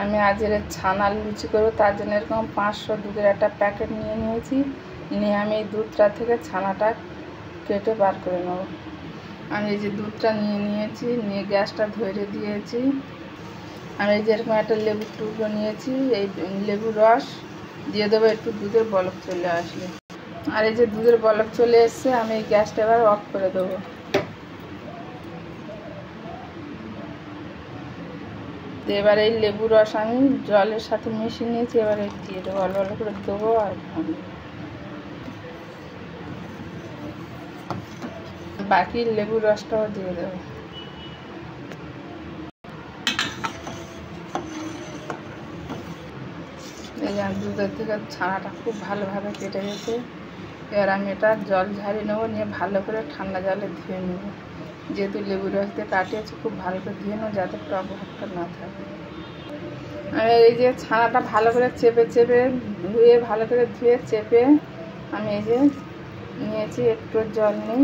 আমি আজের ছানার লুচি করবো, তার জন্য এরকম 500 দুধের একটা প্যাকেট নিয়ে নিয়েছি। নিয়ে আমি এই দুধটা থেকে ছানাটা কেটে বার করে নেব। আমি এই যে দুধটা নিয়ে নিয়েছি, নিয়ে গ্যাসটা ধরে দিয়েছি। আমি এই যে এরকম একটা লেবুর টুকরো নিয়েছি, এই লেবুর রস দিয়ে দেবো একটু দুধের বলক চলে আসলে। আর এই যে দুধের বলক চলে এসছে, আমি এই গ্যাসটা এবার অফ করে দেবো। এবার এই লেবুর রস আমি জলের সাথে মিশিয়ে নিয়েছি, এবার দিয়ে দেবো, ভালো ভালো করে দেবো। আর বাকি লেবুর রসটাও দিয়ে দেবো। এই যে দুধের থেকে ছানাটা খুব ভালোভাবে কেটে গেছে। এবার আমি এটা জল ঝারিয়ে নেবো, নিয়ে ভালো করে ঠান্ডা জলে ধুয়ে নেব। যেহেতু লেবুর রস দিয়ে কাটিয়েছি, খুব ভালো করে ধুয়ে নেবো যাতে টক ভাবটা না থাকে। আমি এই যে ছানাটা ভালো করে চেপে চেপে ধুয়ে, ভালো করে ধুয়ে চেপে আমি এই যে নিয়েছি, একটু জল নিই,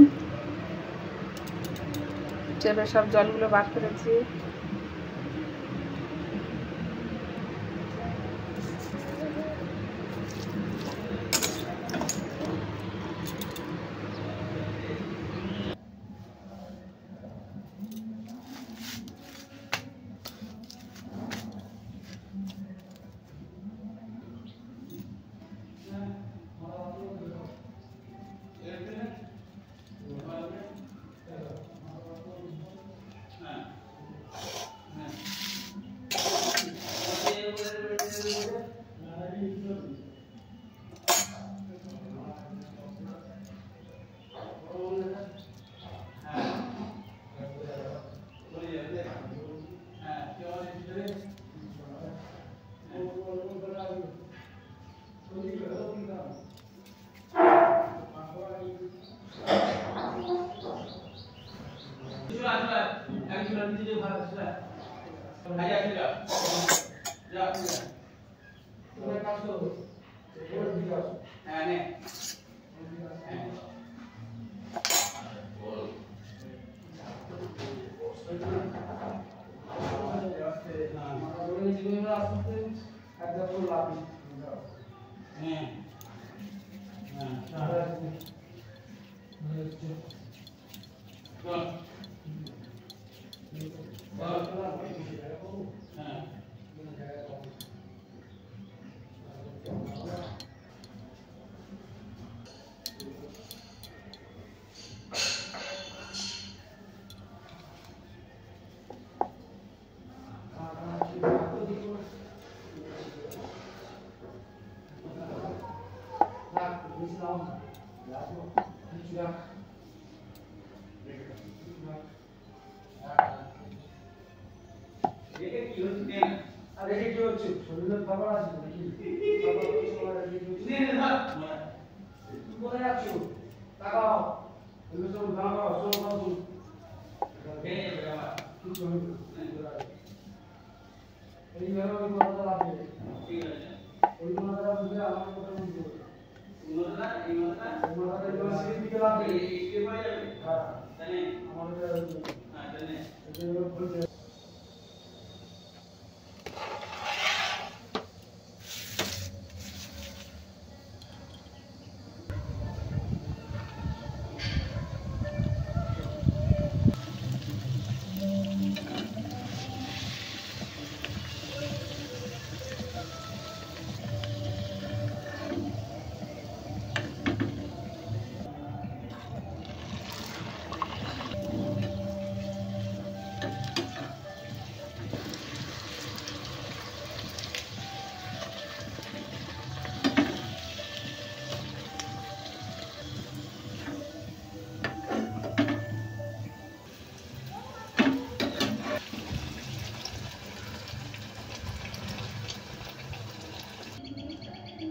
চেপে সব জলগুলো বার করেছি।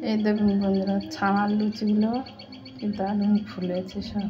এই দেখুন বন্ধুরা, ছানার লুচিগুলো কিন্তু দারুণ ফুলেছে সব।